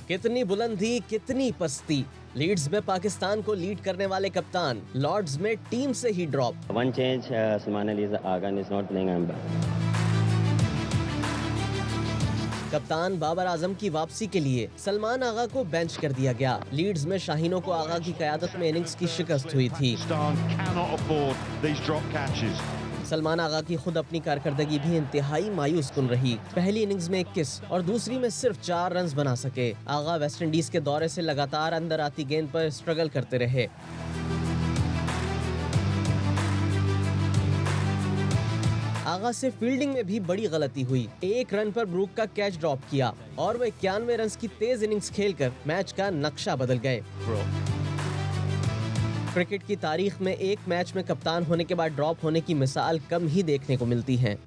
कितनी बुलंदी कितनी पस्ती। लीड्स में पाकिस्तान को लीड करने वाले कप्तान लॉर्ड्स में टीम से ही drop. One change, Salman Ali Aghan is not playing. I'm back. कप्तान बाबर आजम की वापसी के लिए सलमान आगा को बेंच कर दिया गया। लीड्स में शाहीनों को आगा की क़यादत में इनिंग्स की शिकस्त हुई थी। सलमान आगा की खुद अपनी कारकर्दगी भी इंतहाई मायूस कुन रही। पहली इनिंग्स में 21 और दूसरी में सिर्फ 4 रन बना सके। आगा वेस्टइंडीज के दौरे से लगातार अंदर आती गेंद पर स्ट्रगल करते रहे। आगा से फील्डिंग में भी बड़ी गलती हुई। 1 रन पर ब्रूक का कैच ड्रॉप किया और वे 91 रन की तेज इनिंग्स खेलकर मैच का नक्शा बदल गए। क्रिकेट की तारीख में एक मैच में कप्तान होने के बाद ड्रॉप होने की मिसाल कम ही देखने को मिलती है।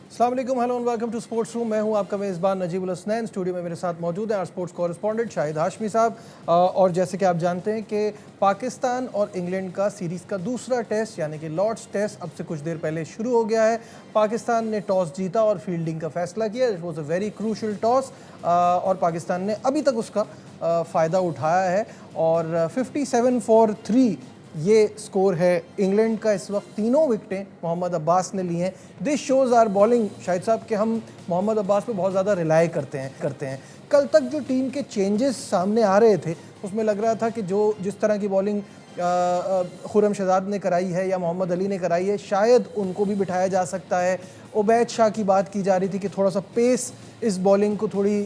अस्सलाम वालेकुम, hello and welcome to sports room. मैं हूं आपका मेज़बान नजीबुल हसनैन। स्टूडियो में मेरे साथ मौजूद है स्पोर्ट्स कॉरेस्पॉन्डेंट शाहिद हाशमी साहब। और जैसे कि आप जानते हैं कि पाकिस्तान और इंग्लैंड का सीरीज़ का दूसरा टेस्ट यानी कि लॉर्ड्स टेस्ट अब से कुछ देर पहले शुरू हो गया है। पाकिस्तान ने टॉस जीता और फील्डिंग का फैसला किया। It was a very crucial toss और पाकिस्तान ने अभी तक उसका फ़ायदा उठाया है और 57 फॉर 3 ये स्कोर है इंग्लैंड का। इस वक्त 3 विकेटें मोहम्मद अब्बास ने ली हैं। This shows are bowling Shahid साहब कि हम मोहम्मद अब्बास पे बहुत ज़्यादा रिलाई करते हैं। कल तक जो टीम के चेंजेस सामने आ रहे थे उसमें लग रहा था कि जिस तरह की बॉलिंग खुर्रम शहजाद ने कराई है या मोहम्मद अली ने कराई है शायद उनको भी बिठाया जा सकता है। उबैद शाह की बात की जा रही थी कि थोड़ा सा पेस इस बॉलिंग को थोड़ी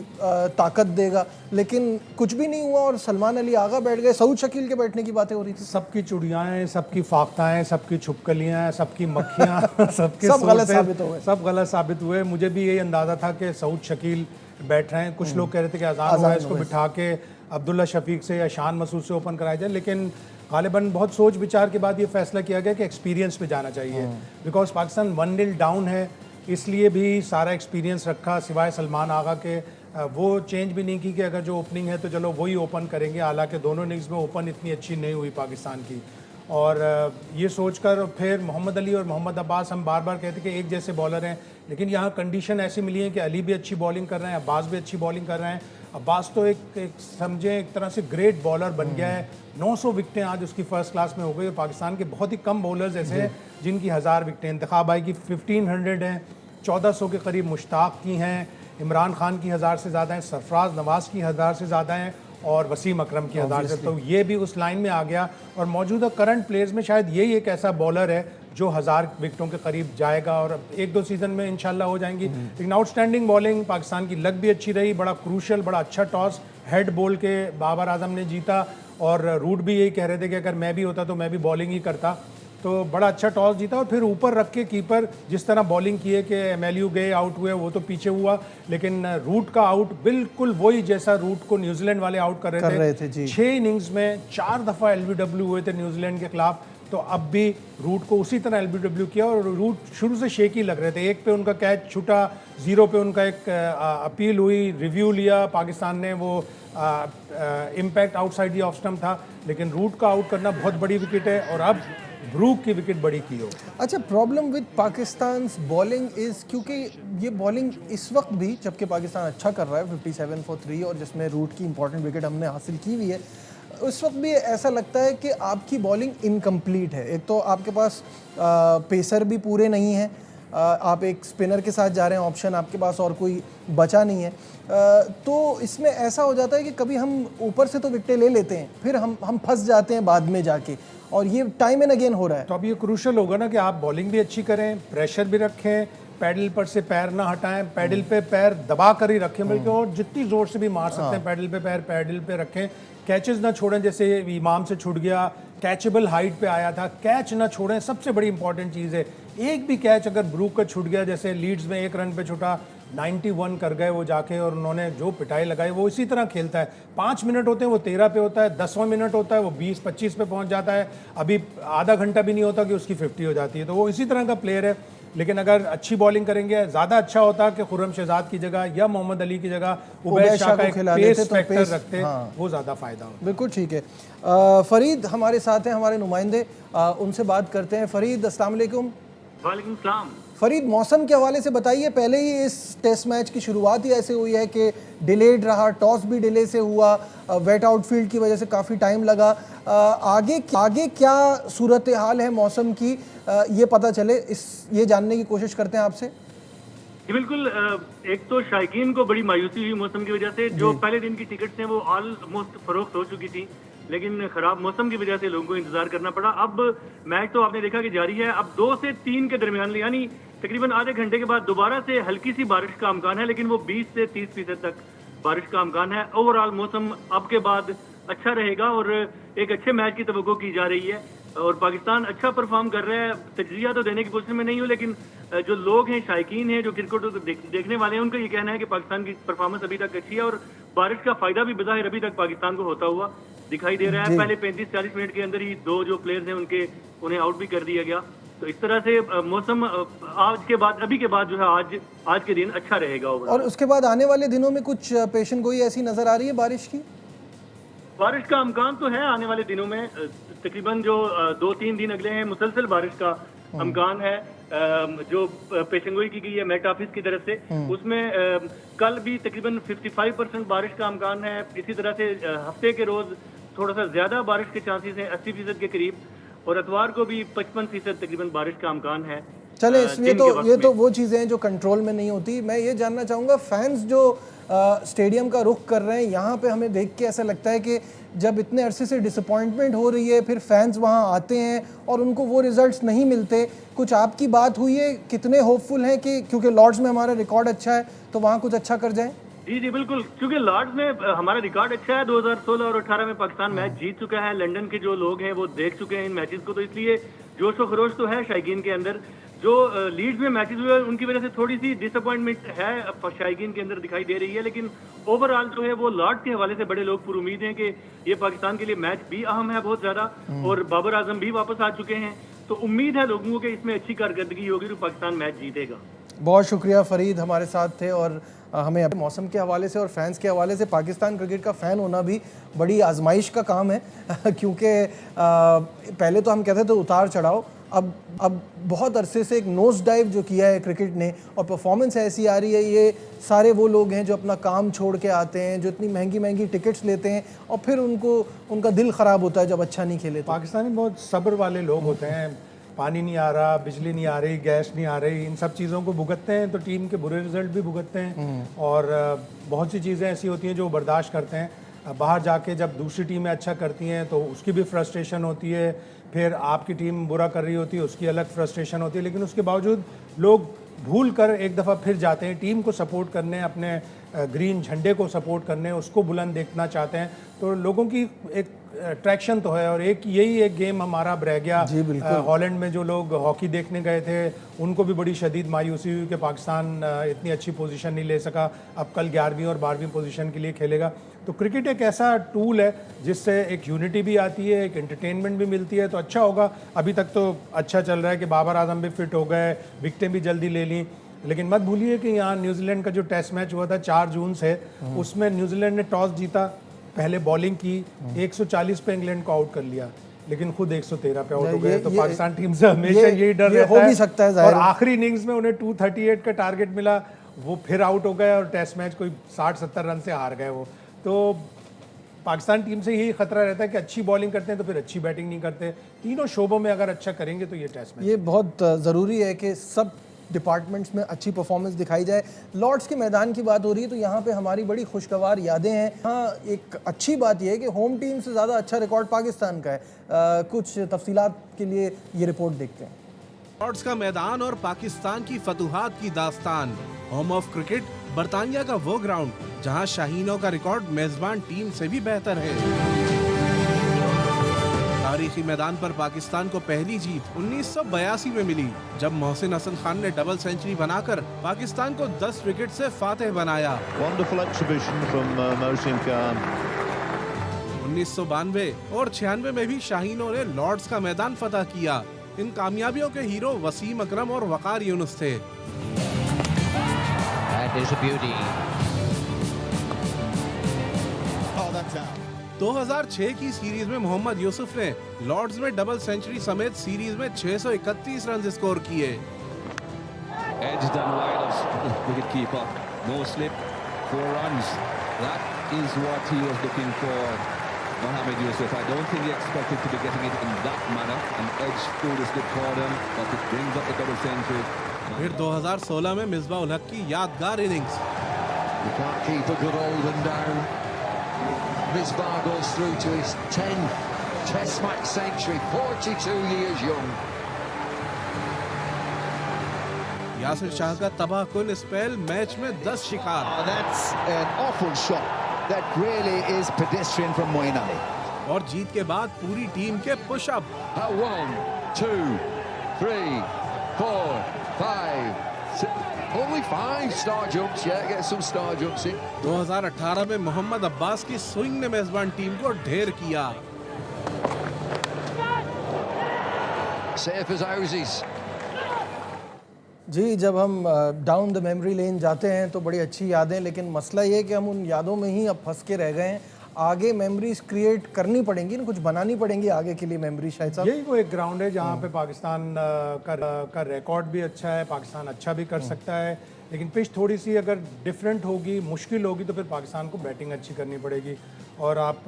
ताकत देगा, लेकिन कुछ भी नहीं हुआ और सलमान अली आगा बैठ गए। सऊद शकील के बैठने की बातें हो रही थी। सबकी चुड़ियाएँ, सबकी फाख्ताएँ, सबकी छुपकलियाँ, सबकी मक्खियाँ सबके सब गलत साबित हुए। सब गलत साबित हुए। मुझे भी यही अंदाज़ा था कि सऊद शकील बैठ रहे हैं। कुछ लोग कह रहे थे कि अज़ान हुआ, इसको बिठा के अब्दुल्ला शफीक से या शान मसूद से ओपन कराया जाए, लेकिन गालिबन बहुत सोच विचार के बाद ये फैसला किया गया कि एक्सपीरियंस पे जाना चाहिए। बिकॉज पाकिस्तान 1-0 डाउन है, इसलिए भी सारा एक्सपीरियंस रखा। सिवाय सलमान आगा के वो चेंज भी नहीं की कि अगर जो ओपनिंग है तो चलो वही ओपन करेंगे। हालांकि दोनों इनिंग्स में ओपन इतनी अच्छी नहीं हुई पाकिस्तान की। और ये सोचकर फिर मोहम्मद अली और मोहम्मद अब्बास, हम बार बार कहते कि एक जैसे बॉलर हैं, लेकिन यहाँ कंडीशन ऐसी मिली है कि अली भी अच्छी बॉलिंग कर रहे हैं, अब्बास भी अच्छी बॉलिंग कर रहे हैं। अब्बास तो एक समझे एक तरह से ग्रेट बॉलर बन गया है। 900 विकेटें आज उसकी फर्स्ट क्लास में हो गई। और पाकिस्तान के बहुत ही कम बॉलर्स ऐसे हैं जिनकी 1000 विकेटें। इंतखाब भाई की 1500 हैं, 1400 के करीब मुश्ताक की हैं, इमरान खान की 1000 से ज़्यादा हैं, सरफराज नवाज़ की 1000 से ज़्यादा हैं और वसीम अकरम की 1000 से। तो ये भी उस लाइन में आ गया। और मौजूदा करंट प्लेयर्स में शायद यही एक ऐसा बॉलर है जो 1000 विकेटों के करीब जाएगा और 1-2 सीज़न में इंशाल्लाह हो जाएंगी। लेकिन आउटस्टैंडिंग बॉलिंग पाकिस्तान की लग भी अच्छी रही। बड़ा क्रूशल, बड़ा अच्छा टॉस हेड बोल के बाबर आजम ने जीता। और रूट भी यही कह रहे थे कि अगर मैं भी होता तो मैं भी बॉलिंग ही करता। तो बड़ा अच्छा टॉस जीता और फिर ऊपर रख के कीपर जिस तरह बॉलिंग किए कि एमएलयू गए आउट हुए, वो तो पीछे हुआ, लेकिन रूट का आउट बिल्कुल वही जैसा रूट को न्यूजीलैंड वाले आउट कर रहे थे। 6 इनिंग्स में 4 दफ़ा एलबीडब्ल्यू हुए थे न्यूजीलैंड के खिलाफ। तो अब भी रूट को उसी तरह एलबीडब्ल्यू किया और रूट शुरू से शेकी लग रहे थे। 1 पे उनका कैच छूटा, 0 पे उनका एक अपील हुई, रिव्यू लिया पाकिस्तान ने, वो impact outside the off stump था। लेकिन रूट का आउट करना बहुत बड़ी विकेट है और अब ब्रूक की विकेट बड़ी की हो। अच्छा, problem with Pakistan bowling is क्योंकि ये बॉलिंग इस वक्त भी जबकि पाकिस्तान अच्छा कर रहा है 57 फॉर 3 और जिसमें रूट की इंपॉर्टेंट विकेट हमने हासिल की हुई है, उस वक्त भी ऐसा लगता है कि आपकी बॉलिंग इनकम्प्लीट है। एक तो आपके पास पेसर भी पूरे नहीं हैं, आप एक स्पिनर के साथ जा रहे हैं, ऑप्शन आपके पास और कोई बचा नहीं है। तो इसमें ऐसा हो जाता है कि कभी हम ऊपर से तो विकेटें ले लेते हैं, फिर हम फंस जाते हैं बाद में जाके, और ये टाइम एंड अगेन हो रहा है। तो अब ये क्रूशल होगा ना कि आप बॉलिंग भी अच्छी करें, प्रेशर भी रखें, पैडल पर से पैर ना हटाएं, पैडल पे पैर दबा कर ही रखें बल्कि, और जितनी जोर से भी मार सकते हैं पैडल पे पैर पैडल पे रखें। कैचेस ना छोड़ें, जैसे इमाम से छूट गया, कैचेबल हाइट पे आया था, कैच ना छोड़ें, सबसे बड़ी इंपॉर्टेंट चीज़ है। एक भी कैच अगर ब्रूक का छूट गया, जैसे लीड्स में 1 रन पे छूटा, 91 कर गए वो जाके, और उन्होंने जो पिटाई लगाई वो इसी तरह खेलता है। 5 मिनट होते हैं वो 13 पे होता है, 10वां मिनट होता है वो 20-25 पे पहुंच जाता है, अभी आधा घंटा भी नहीं होता कि उसकी 50 हो जाती है। तो वो इसी तरह का प्लेयर है। लेकिन अगर अच्छी बॉलिंग करेंगे, ज़्यादा अच्छा होता कि खुर्रम शहजाद की जगह या मोहम्मद अली की जगह उबैद शाह का एक पेस फैक्टर रखते, वो ज़्यादा फ़ायदा होता। बिल्कुल ठीक है। फरीद हमारे साथ हैं, हमारे नुमाइंदे, उनसे बात करते हैं। फरीद, अस्सलाम वालेकुम। वालेकुम सलाम। फरीद, मौसम के हवाले से बताइए, पहले ही इस टेस्ट मैच की शुरुआत ही ऐसे हुई है कि डिलेड रहा, टॉस भी डिले से हुआ, वेट आउटफील्ड की वजह से काफ़ी टाइम लगा। आगे क्या सूरत हाल है मौसम की, ये पता चले, ये जानने की कोशिश करते हैं आपसे। जी बिल्कुल। एक तो शायकीन को बड़ी मायूसी हुई मौसम की वजह से। जो पहले दिन की टिकट्स हैं वो ऑलमोस्ट फरोख्त हो चुकी थी, लेकिन खराब मौसम की वजह से लोगों को इंतजार करना पड़ा। अब मैच तो आपने देखा कि जारी है। अब 2 से 3 के दरमियान यानी तकरीबन आधे घंटे के बाद दोबारा से हल्की सी बारिश का अमकान है, लेकिन वो 20 से 30% तक बारिश का अमकान है। ओवरऑल मौसम अब के बाद अच्छा रहेगा और एक अच्छे मैच की तवक्को की जा रही है और पाकिस्तान अच्छा परफॉर्म कर रहा है। तजरिया तो देने की पोजीशन में नहीं हूँ, लेकिन जो लोग हैं, शायकीन हैं, जो क्रिकेट को देखने वाले हैं, उनका ये कहना है कि पाकिस्तान की परफॉर्मेंस अभी तक अच्छी है और बारिश का फायदा भी बज़ाहिर अभी तक पाकिस्तान को होता हुआ दिखाई दे रहा है। पहले 35-40 मिनट के अंदर ही 2 जो प्लेयर्स हैं उन्हें आउट भी कर दिया गया। तो इस तरह से मौसम अभी के बाद जो है आज के दिन अच्छा रहेगा। और उसके बाद आने वाले दिनों में कुछ पेशन गोई ऐसी नजर आ रही है बारिश की? बारिश का अमकान तो है आने वाले दिनों में। तकरीबन जो 2-3 दिन अगले हैं मुसलसल बारिश का अमकान है। जो पेशंगोई की गई है मेट ऑफिस की तरफ से, उसमें कल भी तकरीबन 55% बारिश का अमकान है। इसी तरह से हफ्ते के रोज थोड़ा सा ज्यादा बारिश के चांसेस हैं, 80% के करीब, और इतवार को भी 55% तकरीबन बारिश का अमकान है। चले, ये तो वो चीज़ें हैं जो कंट्रोल में नहीं होती। मैं ये जानना चाहूँगा, फैंस जो स्टेडियम का रुख कर रहे हैं, यहाँ पे हमें देख के ऐसा लगता है कि जब इतने अरसे से डिसअपॉइंटमेंट हो रही है, फिर फैंस वहाँ आते हैं और उनको वो रिजल्ट्स नहीं मिलते। कुछ आपकी बात हुई है, कितने होपफुल हैं कि क्योंकि लॉर्ड्स में हमारा रिकॉर्ड अच्छा है तो वहाँ कुछ अच्छा कर जाए? जी बिल्कुल, क्योंकि लॉर्ड्स में हमारा रिकॉर्ड अच्छा है। 2016 और 18 में पाकिस्तान मैच जीत चुका है। लंदन के जो लोग हैं वो देख चुके हैं इन मैचेस को, तो इसलिए जोश व खरोश तो है शायकीन के अंदर। जो लीड्स में मैचेस हुए उनकी वजह से थोड़ी सी डिसअपॉइंटमेंट है शायकीन के अंदर दिखाई दे रही है, लेकिन ओवरऑल जो है वो लॉर्ड्स के हवाले से बड़े लोग पुर उम्मीद हैं कि ये पाकिस्तान के लिए मैच भी अहम है बहुत ज्यादा, और बाबर आजम भी वापस आ चुके हैं। तो उम्मीद है लोगों को कि इसमें अच्छी कारकर्दगी होगी तो पाकिस्तान मैच जीतेगा। बहुत शुक्रिया फरीद, हमारे साथ थे और हमें मौसम के हवाले से और फैंस के हवाले से, पाकिस्तान क्रिकेट का फ़ैन होना भी बड़ी आजमाइश का काम है क्योंकि पहले तो हम कहते थे उतार चढ़ाव, अब बहुत अरसे से एक नोज डाइव जो किया है क्रिकेट ने और परफॉर्मेंस ऐसी आ रही है। ये सारे वो लोग हैं जो अपना काम छोड़ के आते हैं, जो इतनी महंगी महंगी टिकट्स लेते हैं और फिर उनका दिल ख़राब होता है जब अच्छा नहीं खेले। पाकिस्तानी बहुत सब्र वाले लोग होते हैं। पानी नहीं आ रहा, बिजली नहीं आ रही, गैस नहीं आ रही, इन सब चीज़ों को भुगतते हैं तो टीम के बुरे रिजल्ट भी भुगतते हैं और बहुत सी चीज़ें ऐसी होती हैं जो बर्दाश्त करते हैं। बाहर जाके जब दूसरी टीमें अच्छा करती हैं तो उसकी भी फ्रस्ट्रेशन होती है, फिर आपकी टीम बुरा कर रही होती है उसकी अलग फ्रस्ट्रेशन होती है, लेकिन उसके बावजूद लोग भूल कर एक दफ़ा फिर जाते हैं टीम को सपोर्ट करने, अपने ग्रीन झंडे को सपोर्ट करने, उसको बुलंद देखना चाहते हैं। तो लोगों की एक अट्रैक्शन तो है और यही एक गेम हमारा अब रह गया। हॉलैंड में जो लोग हॉकी देखने गए थे उनको भी बड़ी शदीद मायूसी हुई कि पाकिस्तान इतनी अच्छी पोजीशन नहीं ले सका, अब कल 11वीं और 12वीं पोजीशन के लिए खेलेगा। तो क्रिकेट एक ऐसा टूल है जिससे एक यूनिटी भी आती है, एक एंटरटेनमेंट भी मिलती है, तो अच्छा होगा। अभी तक तो अच्छा चल रहा है कि बाबर आजम भी फिट हो गए, विकेटें भी जल्दी ले ली, लेकिन मत भूलिए कि यहाँ न्यूजीलैंड का जो टेस्ट मैच हुआ था 4 जून से, उसमें न्यूजीलैंड ने टॉस जीता, पहले बॉलिंग की, 140 पे इंग्लैंड को आउट कर लिया, लेकिन खुद 113 पे आउट हो गए। तो पाकिस्तान टीम से हमेशा यही डर रहता है और आखिरी इनिंग्स में उन्हें 238 का टारगेट मिला, वो फिर आउट हो गए और टेस्ट मैच कोई 60-70 रन से हार गए वो। तो पाकिस्तान टीम से यही खतरा रहता है कि अच्छी बॉलिंग करते हैं तो फिर अच्छी बैटिंग नहीं करते। तीनों शोबों में अगर अच्छा करेंगे तो ये टेस्ट मैच, ये बहुत ज़रूरी है कि सब डिपार्टमेंट्स में अच्छी परफॉर्मेंस दिखाई जाए। लॉर्ड्स के मैदान की बात हो रही है तो यहाँ पे हमारी बड़ी खुशगवार यादें हैं। हाँ, एक अच्छी बात यह है कि होम टीम से ज़्यादा अच्छा रिकॉर्ड पाकिस्तान का है। कुछ तफसीलात के लिए ये रिपोर्ट देखते हैं। लॉर्ड्स का मैदान और पाकिस्तान की फतुहात की दास्तान, होम ऑफ क्रिकेट, बरतानिया का वो ग्राउंड जहां शाहीनों का रिकॉर्ड मेजबान टीम से भी बेहतर है। तारीखी मैदान पर पाकिस्तान को पहली जीत 1982 में मिली जब मोहसिन हसन खान ने डबल सेंचुरी बनाकर पाकिस्तान को 10 विकेट से फातेह बनाया। 1992 और 96 में भी शाहीनों ने लॉर्ड्स का मैदान फतह किया। इन कामयाबियों के हीरो वसीम अकरम और वकार यूनुस थे। 2006 की सीरीज में मोहम्मद यूसुफ ने लॉर्ड्स में डबल सेंचुरी समेत सीरीज में 631 रन स्कोर किए। edged and wide of wicket keeper. No slip, 4 runs. That is what he was looking for, Mohammad Yusuf. I don't think he expected to be getting it in that manner. An edge through the slip cordon, but it brings up the double century. फिर 2016 में मिसबाह उल हक की यादगार innings. You can't keep a good hold and down. Misbah goes through to his 10th Test match century, 42 years young. Yasir Shah का तबाहकुन spell, match में 10 शिकार। Oh, that's an awful shot. That really is pedestrian from Moeen Ali. और जीत के बाद पूरी team के pushup. 1, 2, 3, 4, 5, 6. Only 5 star jumps. Yeah, get some star jumps in. 2018 में मोहम्मद अब्बास की स्विंग ने मेजबान टीम को ढेर किया। Safe as houses. जी, जब हम डाउन द मेमोरी लेन जाते हैं तो बड़ी अच्छी यादें, लेकिन मसला ये है कि हम उन यादों में ही अब फंस के रह गए हैं। आगे मेमोरीज क्रिएट करनी पड़ेंगी ना, कुछ बनानी पड़ेंगी आगे के लिए मेमोरी। शायद साहब, यही वो एक ग्राउंड है जहाँ पे पाकिस्तान का रिकॉर्ड भी अच्छा है, पाकिस्तान अच्छा भी कर सकता है, लेकिन पिच थोड़ी सी अगर डिफरेंट होगी, मुश्किल होगी, तो फिर पाकिस्तान को बैटिंग अच्छी करनी पड़ेगी। और आप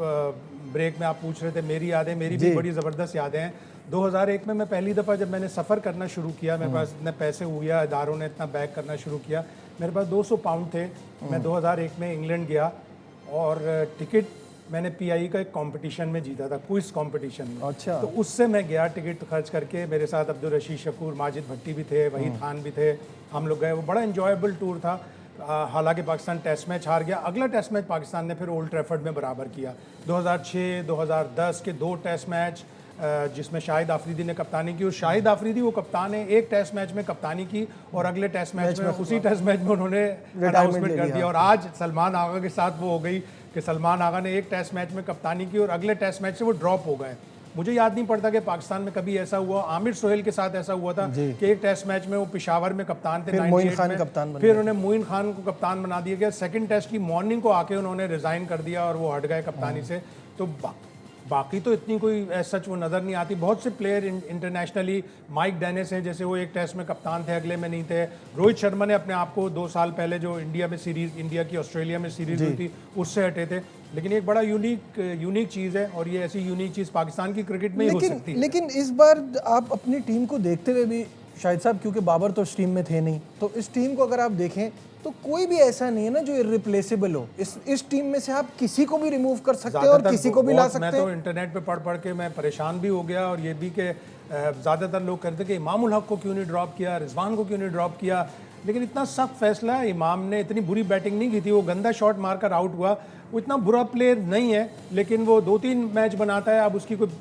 ब्रेक में आप पूछ रहे थे मेरी यादें, मेरी भी बड़ी ज़बरदस्त यादें हैं। 2001 में मैं पहली दफ़ा जब मैंने सफ़र करना शुरू किया, मेरे पास इतने पैसे हुआ, इदारों ने इतना बैक करना शुरू किया, मेरे पास 200 पाउंड थे। मैं 2001 में इंग्लैंड गया और टिकट मैंने पीआई का एक कंपटीशन में जीता था, क्विज कंपटीशन में। अच्छा। तो उससे मैं गया टिकट खर्च करके, मेरे साथ अब्दुल रशीद शकूर, माजिद भट्टी भी थे, वहीद खान भी थे, हम लोग गए। वो बड़ा इंजॉयबल टूर था। हालांकि पाकिस्तान टेस्ट मैच हार गया। अगला टेस्ट मैच पाकिस्तान ने फिर ओल्ड ट्रैफर्ड में बराबर किया। 2006, 2010 के 2 टेस्ट मैच जिसमें शाहिद आफरीदी ने कप्तानी की, और शाहिद आफरीदी वो कप्तान है, एक टेस्ट मैच में कप्तानी की और अगले टेस्ट मैच में उसी टेस्ट मैच में उन्होंने अनाउंसमेंट कर दिया। और आज सलमान आगा के साथ वो हो गई कि सलमान आगा ने एक टेस्ट मैच में कप्तानी की और अगले टेस्ट मैच से वो ड्रॉप हो गए। मुझे याद नहीं पड़ता कि पाकिस्तान में कभी ऐसा हुआ। आमिर सोहेल के साथ ऐसा हुआ था कि एक टेस्ट मैच में वो पेशावर में कप्तान थे, फिर उन्हें मोइन खान को कप्तान बना दिया गया। सेकंड टेस्ट की मॉर्निंग को आके उन्होंने रिजाइन कर दिया और वो हट गए कप्तानी से। तो बाकी तो इतनी कोई सच वो नज़र नहीं आती। बहुत से प्लेयर इंटरनेशनली, माइक डेनिस हैं जैसे, वो एक टेस्ट में कप्तान थे, अगले में नहीं थे। रोहित शर्मा ने अपने आप को 2 साल पहले जो इंडिया की ऑस्ट्रेलिया में सीरीज़ हुई थी उससे हटे थे। लेकिन एक बड़ा यूनिक चीज़ है और ये ऐसी यूनिक चीज़ पाकिस्तान की क्रिकेट में ही हो सकती है। लेकिन इस बार आप अपनी टीम को देखते हुए भी शाहिद साहब, क्योंकि बाबर तो इस टीम में थे नहीं, तो इस टीम को अगर आप देखें तो कोई भी ऐसा नहीं है ना जो इररिप्लेसेबल हो। इस टीम में से आप किसी को भी रिमूव कर सकते हैं और किसी को भी ला सकते हैं। मैं तो इंटरनेट पे पढ़ के मैं परेशान भी हो गया, और ये भी कि ज़्यादातर लोग कहते कि इमाम उल हक को क्यों नहीं ड्रॉप किया, रिजवान को क्यों नहीं ड्रॉप किया। लेकिन इतना सख्त फैसला है। इमाम ने इतनी बुरी बैटिंग नहीं की थी, वो गंदा शॉट मारकर आउट हुआ। वो इतना बुरा प्लेयर नहीं है, लेकिन वो 2-3 मैच बनाता है। अब उसकी कोई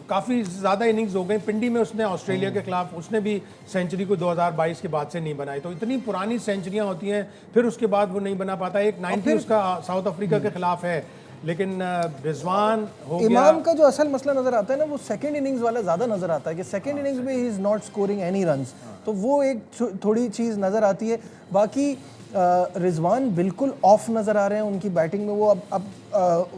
काफ़ी ज़्यादा इनिंग्स हो गई। पिंडी में उसने ऑस्ट्रेलिया के खिलाफ उसने भी सेंचुरी को 2022 के बाद से नहीं बनाई। तो इतनी पुरानी सेंचुरियां होती हैं, फिर उसके बाद वो नहीं बना पाता। एक 90 उसका साउथ अफ्रीका के खिलाफ है, लेकिन रिजवान हो गया। इमाम का जो असल मसला नज़र आता है ना, वो सेकंड इनिंग्स वाला ज़्यादा नज़र आता है कि सेकंड इनिंग्स में he is not scoring any runs. तो वो एक थोड़ी चीज़ नज़र आती है। बाकी रिजवान बिल्कुल ऑफ नज़र आ रहे हैं उनकी बैटिंग में। वो अब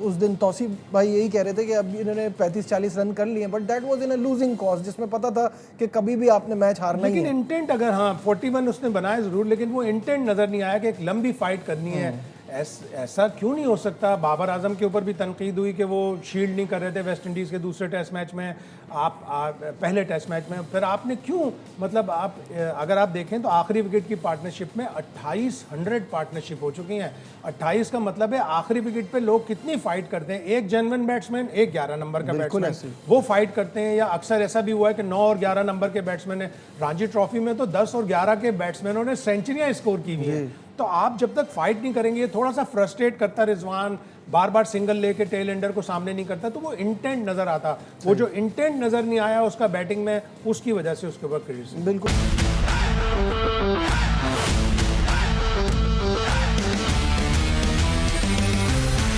उस दिन तौसीफ भाई यही कह रहे थे कि अब इन्होंने 35-40 रन कर लिए, but that was in a losing cause, जिसमें पता था कि कभी भी आपने मैच हारना ही है। लेकिन इंटेंट अगर 41 उसने बनाया ज़रूर, लेकिन वो इंटेंट नज़र नहीं आया कि एक लंबी फाइट करनी है। ऐसा क्यों नहीं हो सकता। बाबर आजम के ऊपर भी तनकीद हुई कि वो शील्ड नहीं कर रहे थे वेस्ट इंडीज़ के दूसरे टेस्ट मैच में, आप पहले टेस्ट मैच में। फिर आपने क्यों, मतलब आप अगर आप देखें तो आखिरी विकेट की पार्टनरशिप में 2800 पार्टनरशिप हो चुकी हैं। 28 का मतलब है आखिरी विकेट पे लोग कितनी फाइट करते हैं। एक जेन्युइन बैट्समैन, एक 11 नंबर का बैट्समैन, वो फाइट करते हैं। या अक्सर ऐसा भी हुआ है कि 9 और 11 नंबर के बैट्समैन ने, रणजी ट्रॉफी में तो 10 और 11 के बैट्समैनों ने सेंचुरियां स्कोर की हुई है। तो आप जब तक फाइट नहीं करेंगे, थोड़ा सा फ्रस्ट्रेट करता रिजवान, बार बार सिंगल लेके टेल एंडर को सामने नहीं करता, तो वो इंटेंट नजर आता। वो जो इंटेंट नजर नहीं आया उसका बैटिंग में, उसकी वजह से उसके ऊपर क्रिटिसिज्म। बिल्कुल।